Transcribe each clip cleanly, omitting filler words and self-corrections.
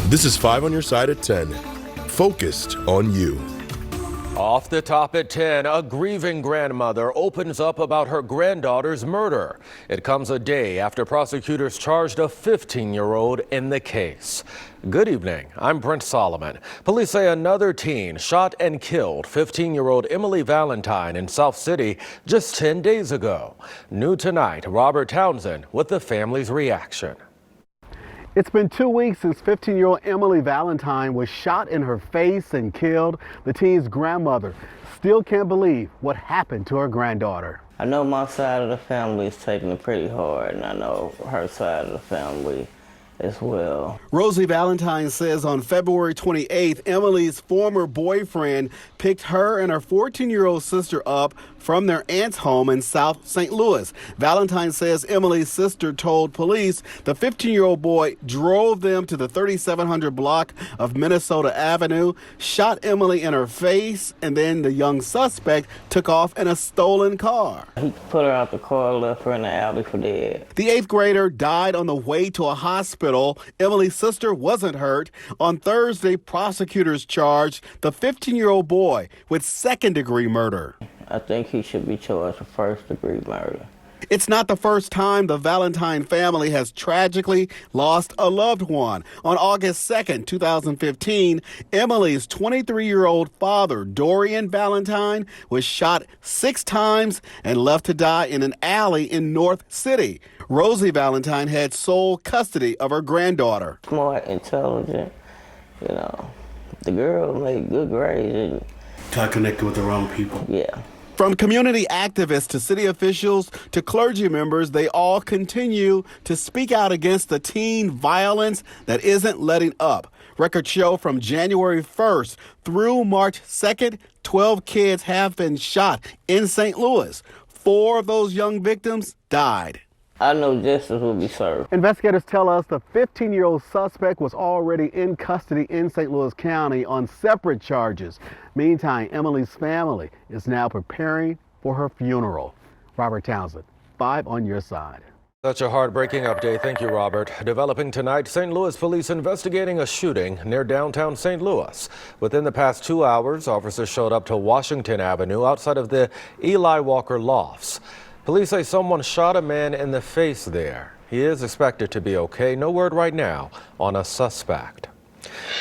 This is 5 on your side at 10. Focused on you. Off the top at 10, a grieving grandmother opens up about her granddaughter's murder. It comes a day after prosecutors charged a 15-year-old in the case. Good evening, I'm Brent Solomon. Police say another teen shot and killed 15-year-old Emily Valentine in South City just 10 days ago. New tonight, Robert Townsend with the family's reaction. It's been 2 weeks since 15-year-old Emily Valentine was shot in her face and killed. The teen's grandmother still can't believe what happened to her granddaughter. I know my side of the family is taking it pretty hard, and I know her side of the family as well. Rosie Valentine says on February 28th, Emily's former boyfriend picked her and her 14-year-old sister up from their aunt's home in South St. Louis. Valentine says Emily's sister told police the 15-year-old boy drove them to the 3700 block of Minnesota Avenue, shot Emily in her face, and then the young suspect took off in a stolen car. He put her out the car, left her in the alley for dead. The 8th grader died on the way to a hospital. Emily's sister wasn't hurt. On Thursday, prosecutors charged the 15-year-old boy with second-degree murder. I think he should be charged with first-degree murder. It's not the first time the Valentine family has tragically lost a loved one. On August 2nd, 2015, Emily's 23-year-old father, Dorian Valentine, was shot 6 times and left to die in an alley in North City. Rosie Valentine had sole custody of her granddaughter. Smart, intelligent, the girl made good grades. Got connected with the wrong people. Yeah. From community activists to city officials to clergy members, they all continue to speak out against the teen violence that isn't letting up. Records show from January 1st through March 2nd, 12 kids have been shot in St. Louis. 4 of those young victims died. I know justice will be served. Investigators tell us the 15-year-old suspect was already in custody in St. Louis County on separate charges. Meantime, Emily's family is now preparing for her funeral. Robert Townsend, 5 on your side. Such a heartbreaking update. Thank you, Robert. Developing tonight, St. Louis police investigating a shooting near downtown St. Louis. Within the past 2 hours, officers showed up to Washington Avenue outside of the Eli Walker Lofts. Police say someone shot a man in the face there. He is expected to be okay. No word right now on a suspect.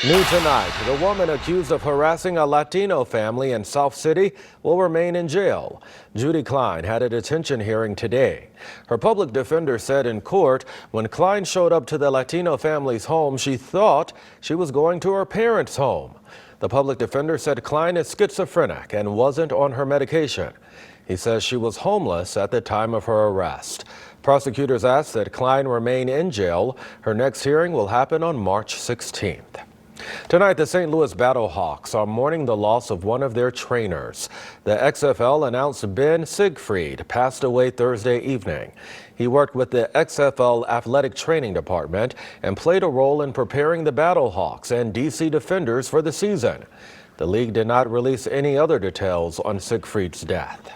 New tonight, the woman accused of harassing a Latino family in South City will remain in jail. Judy Klein had a detention hearing today. Her public defender said in court when Klein showed up to the Latino family's home, she thought she was going to her parents' home. The public defender said Klein is schizophrenic and wasn't on her medication. He says she was homeless at the time of her arrest. Prosecutors asked that Klein remain in jail. Her next hearing will happen on March 16th. Tonight, the St. Louis Battlehawks are mourning the loss of one of their trainers. The XFL announced Ben Siegfried passed away Thursday evening. He worked with the XFL Athletic Training Department and played a role in preparing the Battlehawks and DC Defenders for the season. The league did not release any other details on Siegfried's death.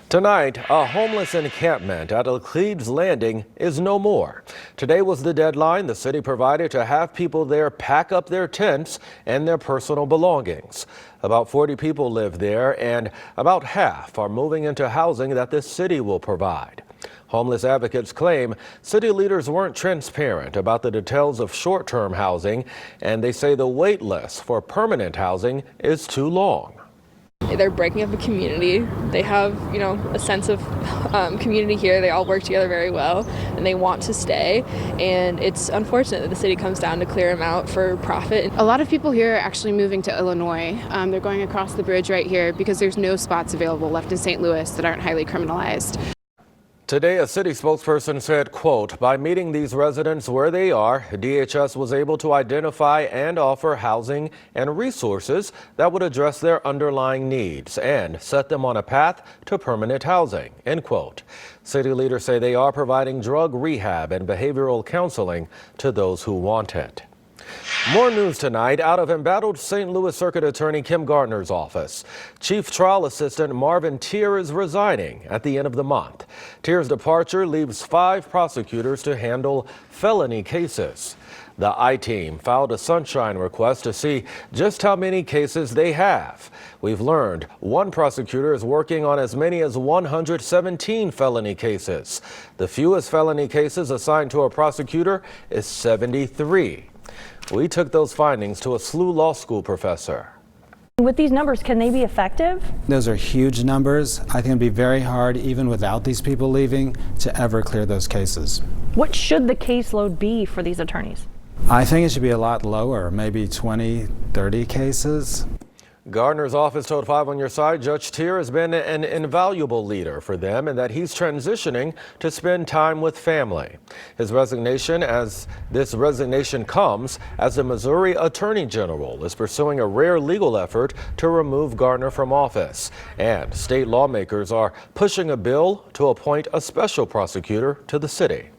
Tonight, a homeless encampment at Euclid's Landing is no more. Today was the deadline the city provided to have people there pack up their tents and their personal belongings. About 40 people live there, and about half are moving into housing that the city will provide. Homeless advocates claim city leaders weren't transparent about the details of short-term housing, and they say the wait list for permanent housing is too long. They're breaking up a community. They have, a sense of community here. They all work together very well, and they want to stay. And it's unfortunate that the city comes down to clear them out for profit. A lot of people here are actually moving to Illinois. They're going across the bridge right here because there's no spots available left in St. Louis that aren't highly criminalized. Today, a city spokesperson said, quote, by meeting these residents where they are, DHS was able to identify and offer housing and resources that would address their underlying needs and set them on a path to permanent housing, end quote. City leaders say they are providing drug rehab and behavioral counseling to those who want it. More news tonight out of embattled St. Louis Circuit Attorney Kim Gardner's office. Chief Trial Assistant Marvin Tier is resigning at the end of the month. Tier's departure leaves 5 prosecutors to handle felony cases. The I-Team filed a sunshine request to see just how many cases they have. We've learned one prosecutor is working on as many as 117 felony cases. The fewest felony cases assigned to a prosecutor is 73. We took those findings to a SLU law school professor. With these numbers, can they be effective? Those are huge numbers. I think it'd be very hard, even without these people leaving, to ever clear those cases. What should the caseload be for these attorneys? I think it should be a lot lower, maybe 20, 30 cases. Gardner's office told 5 on Your Side Judge Tier has been an invaluable leader for them and that he's transitioning to spend time with family. This resignation comes as the Missouri Attorney General is pursuing a rare legal effort to remove Gardner from office. And state lawmakers are pushing a bill to appoint a special prosecutor to the city.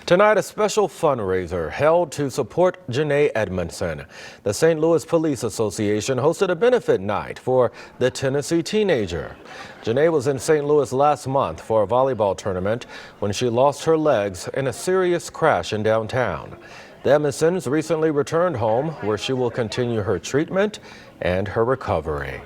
Tonight, a special fundraiser held to support Janae Edmondson. The St. Louis Police Association hosted a benefit night for the Tennessee teenager. Janae was in St. Louis last month for a volleyball tournament when she lost her legs in a serious crash in downtown. The Edmondsons recently returned home where she will continue her treatment and her recovery.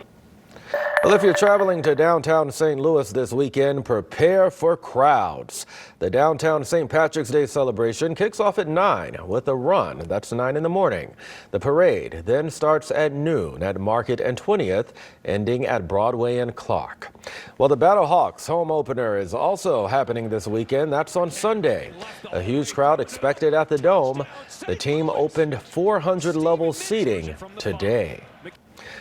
Well, if you're traveling to downtown St. Louis this weekend, prepare for crowds. The downtown St. Patrick's Day celebration kicks off at 9 with a run. That's 9 in the morning. The parade then starts at noon at Market and 20th, ending at Broadway and Clark. Well, the Battlehawks home opener is also happening this weekend. That's on Sunday. A huge crowd expected at the Dome. The team opened 400 level seating today.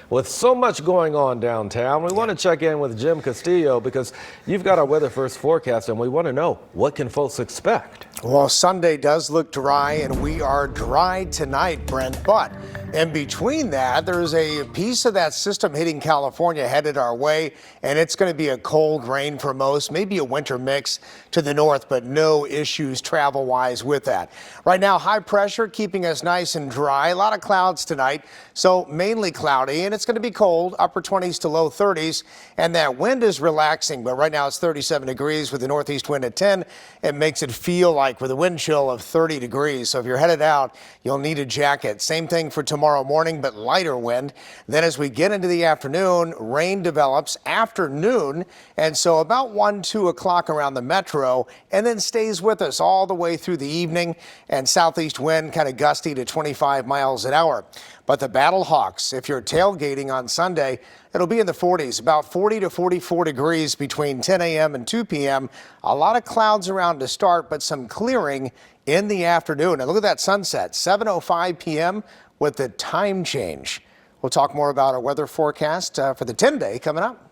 With so much going on downtown, we want to check in with Jim Castillo because you've got our weather first forecast and we want to know, what can folks expect? Well, Sunday does look dry and we are dry tonight, Brent, but in between that, there's a piece of that system hitting California headed our way, and it's going to be a cold rain for most, maybe a winter mix to the north, but no issues travel-wise with that. Right now, high pressure keeping us nice and dry. A lot of clouds tonight, so mainly cloudy, and it's going to be cold, upper 20s to low 30s, and that wind is relaxing, but right now it's 37 degrees with the northeast wind at 10. It makes it feel like with a wind chill of 30 degrees, so if you're headed out, you'll need a jacket. Same thing for tomorrow morning, but lighter wind. Then as we get into the afternoon, rain develops afternoon, and so about 1, 2 o'clock around the metro, and then stays with us all the way through the evening, and southeast wind kind of gusty to 25 miles an hour. But the Battlehawks, if you're tailgating on Sunday, it'll be in the 40s, about 40 to 44 degrees between 10 a.m. and 2 p.m. A lot of clouds around to start, but some clearing in the afternoon. And look at that sunset, 7:05 p.m. with the time change. We'll talk more about our weather forecast for the 10-day coming up.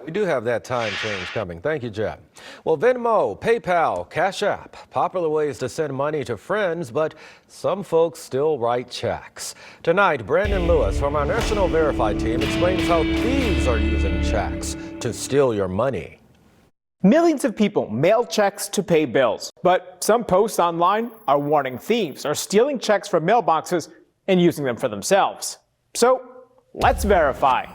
We do have that time change coming. Thank you, Jeff. Well, Venmo, PayPal, Cash App, popular ways to send money to friends, but some folks still write checks. Tonight, Brandon Lewis from our National Verify team explains how thieves are using checks to steal your money. Millions of people mail checks to pay bills, but some posts online are warning thieves are stealing checks from mailboxes and using them for themselves. So let's verify.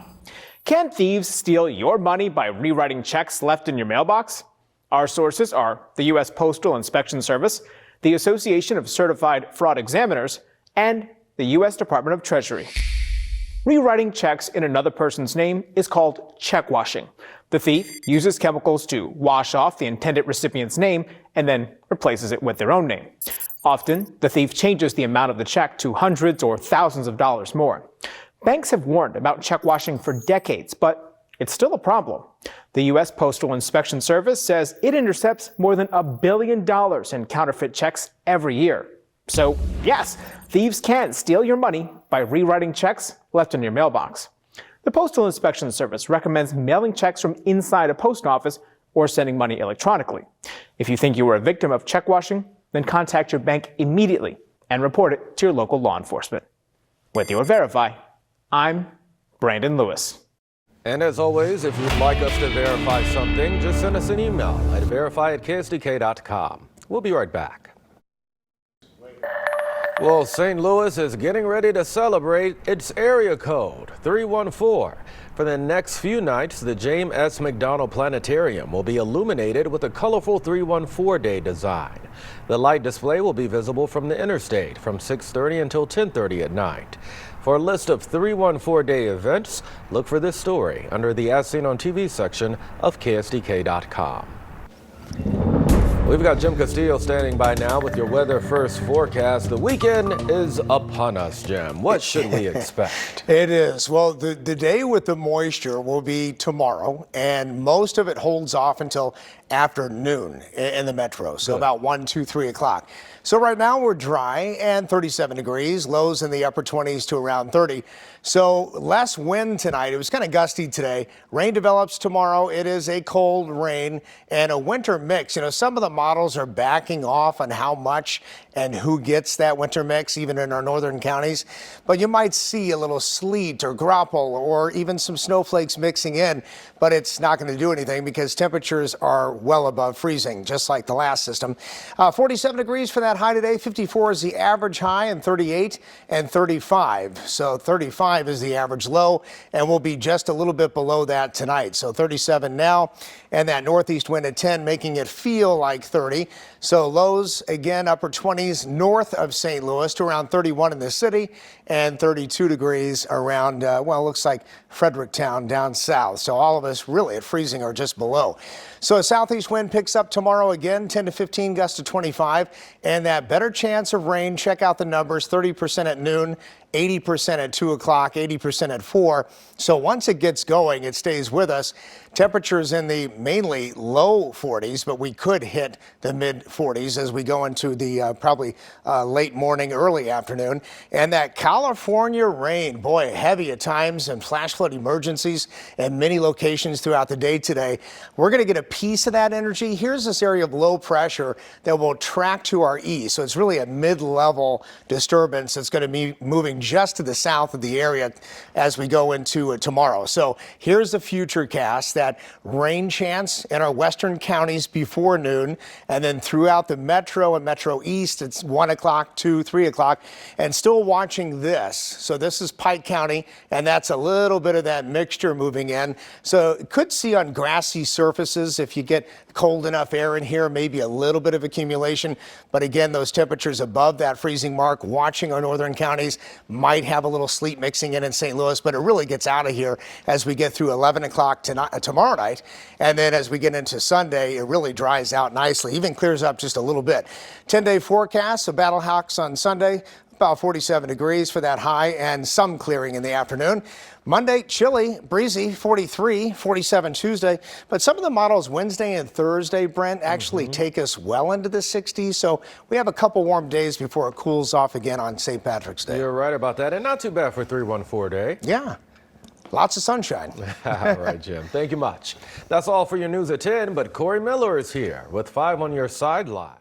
Can thieves steal your money by rewriting checks left in your mailbox? Our sources are the U.S. Postal Inspection Service, the Association of Certified Fraud Examiners, and the U.S. Department of Treasury. Rewriting checks in another person's name is called check washing. The thief uses chemicals to wash off the intended recipient's name and then replaces it with their own name. Often, the thief changes the amount of the check to hundreds or thousands of dollars more. Banks have warned about check washing for decades, but it's still a problem. The U.S. Postal Inspection Service says it intercepts more than $1 billion in counterfeit checks every year. So, yes, thieves can steal your money by rewriting checks left in your mailbox. The Postal Inspection Service recommends mailing checks from inside a post office or sending money electronically. If you think you were a victim of check washing, then contact your bank immediately and report it to your local law enforcement. With your Verify, I'm Brandon Lewis. And as always, if you'd like us to verify something, just send us an email at verify@ksdk.com. We'll be right back. Well, St. Louis is getting ready to celebrate its area code, 314. For the next few nights, the James S. McDonald Planetarium will be illuminated with a colorful 314 Day design. The light display will be visible from the interstate from 6:30 until 10:30 at night. For a list of 314 Day events, look for this story under the As Seen on TV section of KSDK.com. We've got Jim Castillo standing by now with your weather first forecast. The weekend is upon us, Jim. What should we expect? It is. Well, the day with the moisture will be tomorrow, and most of it holds off until afternoon in the metro, so about 1, 2, 3 o'clock. So right now we're dry and 37 degrees, lows in the upper 20s to around 30. So less wind tonight. It was kind of gusty today. Rain develops tomorrow. It is a cold rain and a winter mix. You know, some of the models are backing off on how much and who gets that winter mix, even in our northern counties. But you might see a little sleet or grapple or even some snowflakes mixing in, but it's not going to do anything because temperatures are well above freezing, just like the last system. 47 degrees for that high today. 54 is the average high, and 38 and 35. So 35 is the average low, and we'll be just a little bit below that tonight. So 37 now, and that northeast wind at 10, making it feel like 30. So lows again, upper 20s north of St. Louis to around 31 in the city, and 32 degrees around, well, it looks like Fredericktown down south. So all of us really at freezing or just below. So a southeast wind picks up tomorrow again, 10 to 15, gusts to 25, and that better chance of rain. Check out the numbers, 30% at noon, 80% at 2 o'clock, 80% at 4. So once it gets going, it stays with us. Temperatures in the mainly low 40s, but we could hit the mid 40s as we go into the probably late morning, early afternoon. And that California rain, boy, heavy at times, and flash flood emergencies in many locations throughout the day today. We're going to get a piece of that energy. Here's this area of low pressure that will track to our east. So it's really a mid-level disturbance that's going to be moving just to the south of the area as we go into tomorrow. So here's the future cast, that rain chance in our western counties before noon, and then throughout the metro and metro east, it's 1 o'clock, 2, 3 o'clock, and still watching this. So this is Pike County, and that's a little bit of that mixture moving in. So could see on grassy surfaces if you get cold enough air in here, maybe a little bit of accumulation. But again, those temperatures above that freezing mark, watching our northern counties, might have a little sleet mixing in St. Louis, but it really gets out of here as we get through 11 o'clock tomorrow night. And then as we get into Sunday, it really dries out nicely, even clears up just a little bit. 10-day forecast, so Battle Hawks on Sunday, about 47 degrees for that high and some clearing in the afternoon. Monday, chilly, breezy, 43, 47 Tuesday. But some of the models Wednesday and Thursday, Brent, actually take us well into the 60s. So we have a couple warm days before it cools off again on St. Patrick's Day. You're right about that. And not too bad for 314 Day. Yeah. Lots of sunshine. All right, Jim. Thank you much. That's all for your news at 10, but Corey Miller is here with 5 on your sideline.